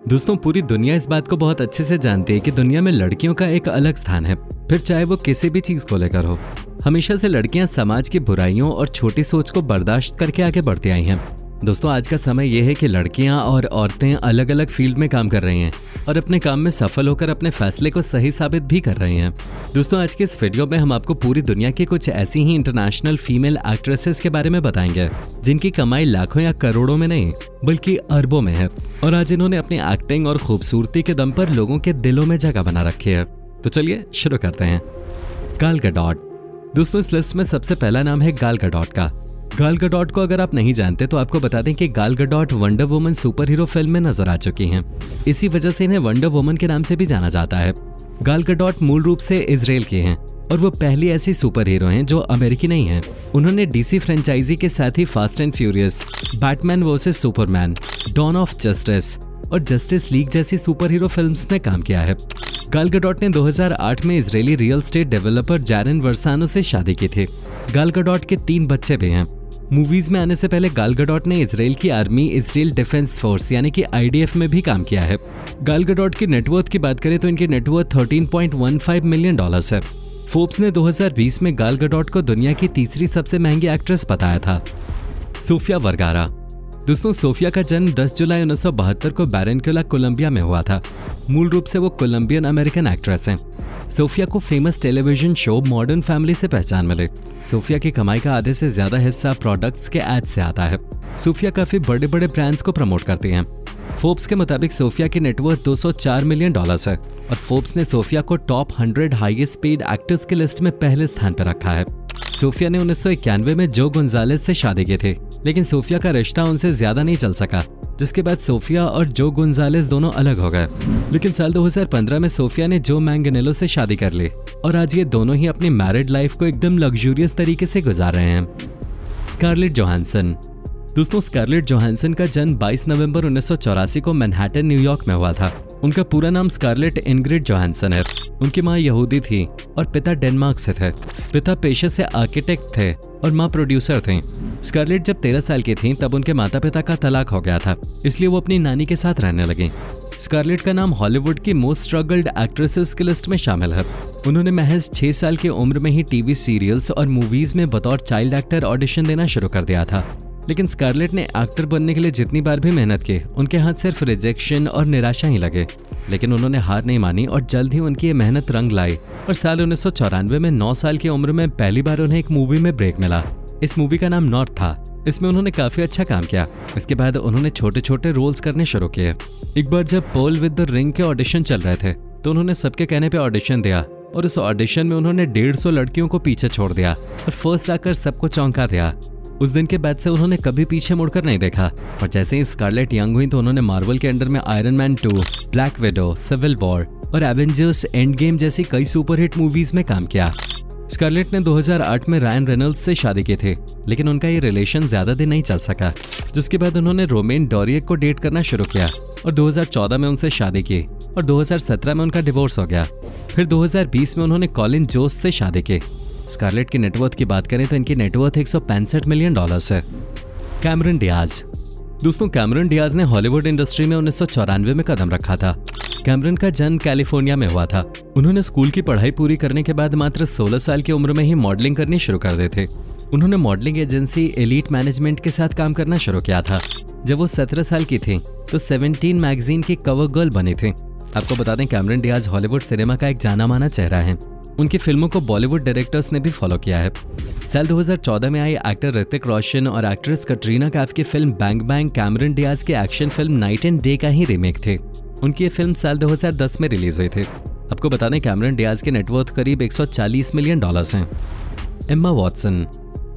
दोस्तों, पूरी दुनिया इस बात को बहुत अच्छे से जानती है कि दुनिया में लड़कियों का एक अलग स्थान है, फिर चाहे वो किसी भी चीज को लेकर हो। हमेशा से लड़कियां समाज की बुराइयों और छोटी सोच को बर्दाश्त करके आगे बढ़ती आई हैं। दोस्तों, आज का समय यह है कि लड़कियां और औरतें अलग अलग फील्ड में काम कर रही हैं और अपने काम में सफल होकर अपने फैसले को सही साबित भी कर रही हैं। दोस्तों, आज के इस वीडियो में हम आपको पूरी दुनिया की कुछ ऐसी ही इंटरनेशनल फीमेल एक्ट्रेसेस के बारे में बताएंगे जिनकी कमाई लाखों या करोड़ों में नहीं बल्कि अरबों में है और आज इन्होंने अपनी एक्टिंग और खूबसूरती के दम पर लोगों के दिलों में जगह बना रखी है। तो चलिए शुरू करते हैं। गाल गडोट। दोस्तों, इस लिस्ट में सबसे पहला नाम है गाल गडोट का। गाल गडोट को अगर आप नहीं जानते तो आपको बता दें कि गाल गडोट wonder woman super hero film में नजर आ चुकी हैं। इसी वजह से इन्हें वंडर वुमन के नाम से भी जाना जाता है। गाल गडोट मूल रूप से इजराइल की हैं और वो पहली ऐसी सुपर हीरो हैं जो अमेरिकी नहीं हैं। उन्होंने डीसी फ्रेंचाइजी के साथ ही Fast and Furious, Batman versus Superman, Dawn of Justice और जस्टिस लीग जैसी सुपर हीरो फिल्म्स में काम किया है। गाल गडोट ने 2008 में Israeli real estate developer Jaron Varsano से शादी की थी। गाल गडोट के 3 बच्चे भी हैं। मूवीज में आने से पहले गाल गडोट ने इजराइल की आर्मी, इजराइल डिफेंस फोर्स यानी कि IDF में भी काम किया है। गाल गडोट की नेटवर्थ की बात करें तो इनकी नेटवर्थ $13.15 मिलियन है। फोर्ब्स ने 2020 में गाल गडोट को दुनिया की तीसरी सबसे महंगी एक्ट्रेस बताया था। सोफिया वर्गारा। दोस्तों, सोफिया का जन्म 10 जुलाई 1972 को बैरनकुला, कोलंबिया में हुआ था। मूल रूप से वो कोलंबियन अमेरिकन एक्ट्रेस हैं। सोफिया को famous television show modern family से पहचान मिली। सोफिया की कमाई का आधे से ज्यादा हिस्सा प्रोडक्ट्स के एड से आता है। सोफिया काफी बड़े बड़े ब्रांड्स को प्रमोट करती हैं। फोर्ब्स के मुताबिक सोफिया की नेटवर्थ $204 मिलियन है और फोर्ब्स ने सोफिया को टॉप 100 हाईएस्ट पेड एक्टर्स की लिस्ट में पहले स्थान पर रखा है। सोफिया ने 1991 में जो गोंजालेस से शादी की थी, लेकिन सोफिया का रिश्ता उनसे ज्यादा नहीं चल सका, जिसके बाद सोफिया और जो गोंजालेस दोनों अलग हो गए। लेकिन साल 2015 में सोफिया ने जो मैंगनेलो से शादी कर ली और आज ये दोनों ही अपनी मैरिड लाइफ को एकदम लग्जूरियस तरीके से गुजार रहे हैं। Scarlett Johansson. दोस्तों, स्कारलेट जोहानसन का जन्म 22 नवंबर 1984 को मैनहट्टन, न्यूयॉर्क में हुआ था। उनका पूरा नाम स्कारलेट इनग्रिड जोहानसन है। उनकी माँ यहूदी थी और पिता डेनमार्क से थे। पिता पेशे से आर्किटेक्ट थे और माँ प्रोड्यूसर थी। स्कारलेट जब 13 साल की थीं तब उनके माता पिता का तलाक हो गया था, इसलिए वो अपनी नानी के साथ रहने लगी। स्कारलेट का नाम हॉलीवुड की मोस्ट स्ट्रगल्ड एक्ट्रेसेस की लिस्ट में शामिल है। उन्होंने महज 6 साल की उम्र में ही टीवी सीरियल्स और मूवीज में बतौर चाइल्ड एक्टर ऑडिशन देना शुरू कर दिया था। लेकिन स्कारलेट ने एक्टर बनने के लिए जितनी बार भी मेहनत की, उनके हाथ सिर्फ रिजेक्शन और निराशा ही लगे। लेकिन उन्होंने हार नहीं मानी और जल्द ही उनकी ये मेहनत रंग लाई और साल 1994 में 9 साल की उम्र में पहली बार उन्हें एक मूवी में ब्रेक मिला। इस मूवी का नाम नॉर्थ था। इसमें उन्होंने काफी अच्छा काम किया। इसके बाद उन्होंने छोटे छोटे रोल्स करने शुरू किए। एक बार जब पर्ल विद द रिंग के ऑडिशन चल रहे थे तो उन्होंने सबके कहने पे ऑडिशन दिया और इस ऑडिशन में उन्होंने 150 लड़कियों को पीछे छोड़ दिया और फर्स्ट आकर सबको चौंका दिया। उस दिन के बाद से उन्होंने कभी पीछे मुड़कर नहीं देखा और जैसे ही स्कारलेट यंग हुई तो उन्होंने मार्वल के अंडर में Iron Man 2, Black Widow, Civil War और एवेंजर्स एंड गेम जैसी कई सुपरहिट मूवीज में काम किया। स्कारलेट ने 2008 में रायन रेनॉल्ड्स से शादी की थी, लेकिन उनका ये रिलेशन ज्यादा दिन नहीं चल सका, जिसके बाद उन्होंने रोमेन डोरियक को डेट करना शुरू किया और 2014 में उनसे शादी की और 2017 में उनका डिवोर्स हो गया। फिर 2020 में उन्होंने कॉलिन जोस्ट से शादी की। स्कारलेट की नेटवर्थ की बात करें तो इनकी नेटवर्थ $165 मिलियन है। Cameron Diaz. दोस्तों, कैमरन डियाज ने हॉलीवुड इंडस्ट्री में 1994 में कदम रखा था। कैमरन का जन्म कैलिफोर्निया में हुआ था। उन्होंने स्कूल की पढ़ाई पूरी करने के बाद मात्र 16 साल की उम्र में ही मॉडलिंग करनी शुरू कर दी थी। उन्होंने मॉडलिंग एजेंसी एलीट मैनेजमेंट के साथ काम करना शुरू किया था। जब वो 17 साल की थी तो 17 मैगजीन की कवर गर्ल बनी थी। आपको बता दें, कैमरन डियाज हॉलीवुड सिनेमा का एक जाना माना चेहरा है। उनकी फिल्मों को बॉलीवुड डायरेक्टर्स ने भी फॉलो किया है। साल 2014 में आई एक्टर ऋतिक रोशन और एक्ट्रेस कटरीना कैफ की film Bang Bang Cameron Diaz की action film Knight and Day का ही रीमेक थी। उनकी ये फिल्म साल 2010 में रिलीज हुई थी। आपको बता दें, कैमरन डियाज की नेटवर्थ करीब $140 मिलियन हैं। Emma Watson.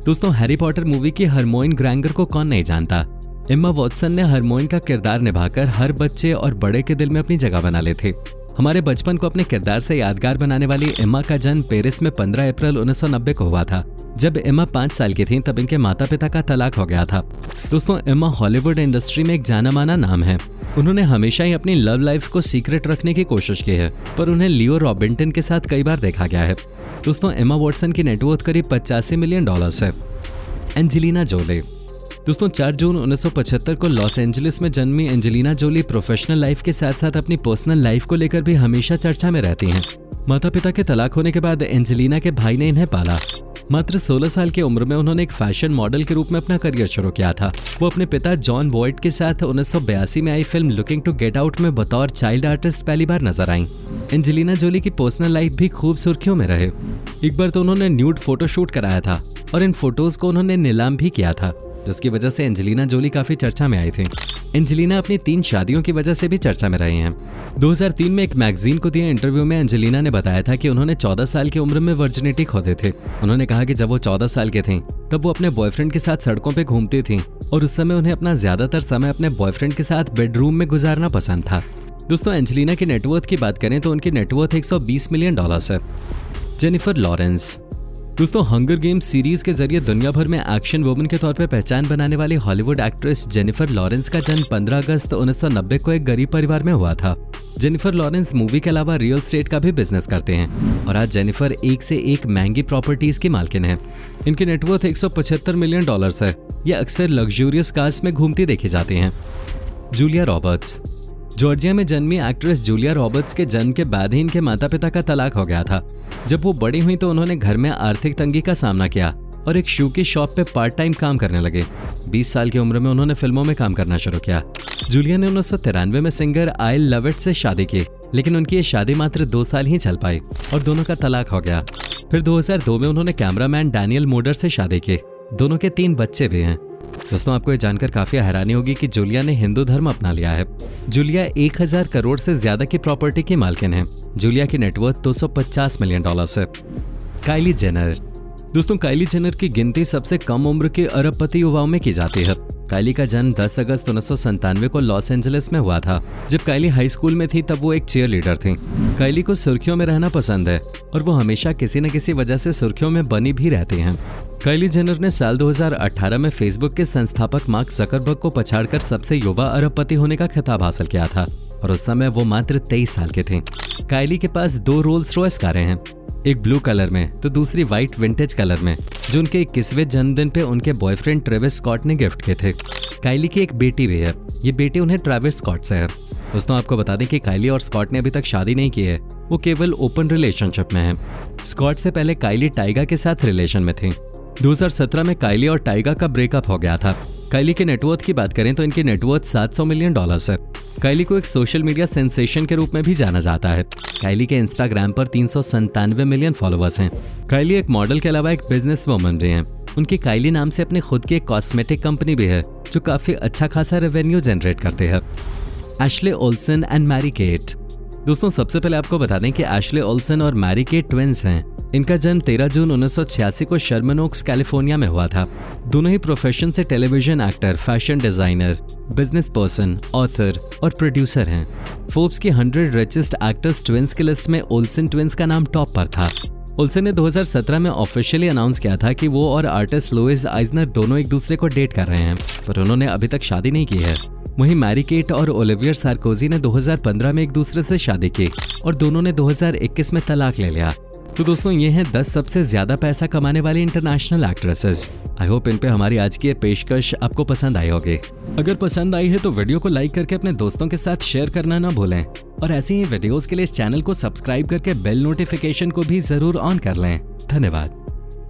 दोस्तों, हैरी पॉटर मूवी की हरमोइन ग्रैंगर को कौन नहीं जानता। एम्मा वॉटसन ने हरमोइन का किरदार निभाकर हर बच्चे और बड़े के दिल में अपनी जगह बना ली थी। हमारे बचपन को अपने किरदार से यादगार बनाने वाली एम्मा का जन्म पेरिस में 15 अप्रैल 1990 को हुआ था। जब एम्मा 5 साल की थीं तब इनके माता पिता का तलाक हो गया था। दोस्तों, एम्मा हॉलीवुड इंडस्ट्री में एक जाना माना नाम है। उन्होंने हमेशा ही अपनी लव लाइफ को सीक्रेट रखने की कोशिश की है, पर उन्हें लियो रॉबिन्टन के साथ कई बार देखा गया है। दोस्तों, एम्मा वॉटसन की नेटवर्थ करीब $85 मिलियन है। Angelina Jolie. दोस्तों 4 जून 1975 को लॉस एंजलिस में जन्मी एंजेलिना जोली प्रोफेशनल लाइफ के साथ साथ अपनी पर्सनल लाइफ को लेकर भी हमेशा चर्चा में रहती हैं। माता पिता के तलाक होने के बाद एंजेलिना के भाई ने इन्हें पाला। मात्र 16 साल की उम्र में उन्होंने एक फैशन मॉडल के रूप में अपना करियर शुरू किया था। वो अपने पिता जॉन वॉइट के साथ 1982 में आई film Looking to Get Out में बतौर चाइल्ड आर्टिस्ट पहली बार नजर आईं। एंजेलिना जोली की पर्सनल लाइफ भी खूब सुर्खियों में रहे। एक बार तो उन्होंने न्यूड फोटो शूट कराया था और इन फोटोज को उन्होंने नीलाम भी किया था, जिसकी वजह से एंजेलिना जोली काफी चर्चा में आई थी। एंजेलिना अपनी 3 शादियों की वजह से भी चर्चा में रही हैं। 2003 में एक मैगजीन को दिए इंटरव्यू में एंजेलिना ने बताया था कि उन्होंने 14 साल की उम्र में वर्जिनिटी खो दी थी। उन्होंने कहा कि जब वो 14 साल के थीं, तब वो अपने बॉयफ्रेंड के साथ सड़कों पे घूमती थीं और उस समय उन्हें अपना ज्यादातर समय अपने बॉयफ्रेंड के साथ बेडरूम में गुजारना पसंद था। दोस्तों एंजेलिना की नेटवर्थ की बात करें तो उनकी नेटवर्थ $120 मिलियन है। Jennifer Lawrence. दोस्तों हंगर गेम्स सीरीज के जरिए दुनिया भर में एक्शन वुमन के तौर पर पहचान बनाने वाली हॉलीवुड एक्ट्रेस जेनिफर लॉरेंस का जन्म 15 अगस्त 1990 को एक गरीब परिवार में हुआ था। जेनिफर लॉरेंस मूवी के अलावा रियल एस्टेट का भी बिजनेस करते हैं और आज जेनिफर एक से एक महंगी प्रॉपर्टीज की मालकिन है। इनकी नेटवर्थ $175 मिलियन है। ये अक्सर लग्जूरियस कार्स में घूमती देखी जाती हैं। Julia Roberts. जॉर्जिया में जन्मी एक्ट्रेस जूलिया रॉबर्ट्स के जन्म के बाद ही इनके माता पिता का तलाक हो गया था। जब वो बड़ी हुई तो उन्होंने घर में आर्थिक तंगी का सामना किया और एक शू की शॉप पे पार्ट टाइम काम करने लगे। 20 साल की उम्र में उन्होंने फिल्मों में काम करना शुरू किया। जूलिया ने 1993 में सिंगर आइल लविट से शादी की, लेकिन उनकी ये शादी मात्र 2 साल ही चल पाई और दोनों का तलाक हो गया। फिर 2002 में उन्होंने कैमरामैन डैनियल मोडर से शादी की। दोनों के 3 बच्चे भी हैं। दोस्तों आपको ये जानकर काफी हैरानी होगी कि जूलिया ने हिंदू धर्म अपना लिया है। जूलिया 1000 करोड़ से ज्यादा की प्रॉपर्टी की मालकिन है। जूलिया की नेटवर्थ $250 मिलियन है। Kylie Jenner. दोस्तों काइली जेनर की गिनती सबसे कम उम्र के अरबपति युवाओं में की जाती है। काइली का जन्म 10 अगस्त 1997 को लॉस एंजलिस में हुआ था। जब काइली हाई स्कूल में थी तब वो एक चीयर लीडर थी। काइली को सुर्खियों में रहना पसंद है और वो हमेशा किसी न किसी वजह से सुर्खियों में बनी भी रहती हैं। काइली जेनर ने साल 2018 में फेसबुक के संस्थापक मार्क जकरबर्ग को पछाड़कर सबसे युवा अरबपति होने का खिताब हासिल किया था और उस समय वो मात्र 23 साल के थे। काइली के पास 2 रोल्स रॉयस कारें हैं, एक ब्लू कलर में तो दूसरी व्हाइट विंटेज कलर में, जो उनके 21वें जन्मदिन पे उनके बॉयफ्रेंड ट्रेविस स्कॉट ने गिफ्ट किए थे। काइली की एक बेटी भी है। ये बेटी उन्हें ट्रेविस स्कॉट से है। दोस्तों आपको बता दें कि काइली और स्कॉट ने अभी तक शादी नहीं की है। वो केवल ओपन रिलेशनशिप में है। स्कॉट से पहले काइली टाइगा के साथ रिलेशन में थी। 2017 में काइली और टाइगा का ब्रेकअप हो गया था। काइली के नेटवर्थ की बात करें तो इनकी नेटवर्थ $700 मिलियन है। काइली को एक सोशल मीडिया सेंसेशन के रूप में भी जाना जाता है। काइली के इंस्टाग्राम पर 397 मिलियन फॉलोअर्स हैं। काइली एक मॉडल के अलावा एक बिजनेस वुमन भी हैं। उनकी काइली नाम से अपनी खुद की एक कॉस्मेटिक कंपनी भी है, जो काफी अच्छा खासा रेवेन्यू जनरेट करते हैं। Ashley Olsen and Mary Kate. दोस्तों सबसे पहले आपको बता दें कि एशले ओल्सन और मैरी केट ट्विंस हैं। इनका जन्म 13 जून 1986 को शर्मन ओक्स कैलिफोर्निया में हुआ था। दोनों ही प्रोफेशन से television actor, fashion designer, business person, author और प्रोड्यूसर हैं। फोर्ब्स की 100 रिचेस्ट एक्टर्स ट्विंस की लिस्ट में ओल्सन ट्विंस का नाम टॉप पर था। ओल्सन ने 2017 में ऑफिशियली अनाउंस किया था कि वो और आर्टिस्ट लुइस आइजनर दोनों एक दूसरे को डेट कर रहे हैं, पर उन्होंने अभी तक शादी नहीं की है। वहीं मैरी केट और ओलिवियर सार्कोजी ने 2015 में एक दूसरे से शादी की और दोनों ने 2021 में तलाक ले लिया। तो दोस्तों ये हैं 10 सबसे ज्यादा पैसा कमाने वाली इंटरनेशनल एक्ट्रेसेस। आई होप इन पे हमारी आज की ये पेशकश आपको पसंद आई होगी। अगर पसंद आई है तो वीडियो को लाइक करके अपने दोस्तों के साथ शेयर करना ना भूलें और ऐसे ही वीडियोस के लिए इस चैनल को सब्सक्राइब करके बेल नोटिफिकेशन को भी जरूर ऑन कर लें। धन्यवाद।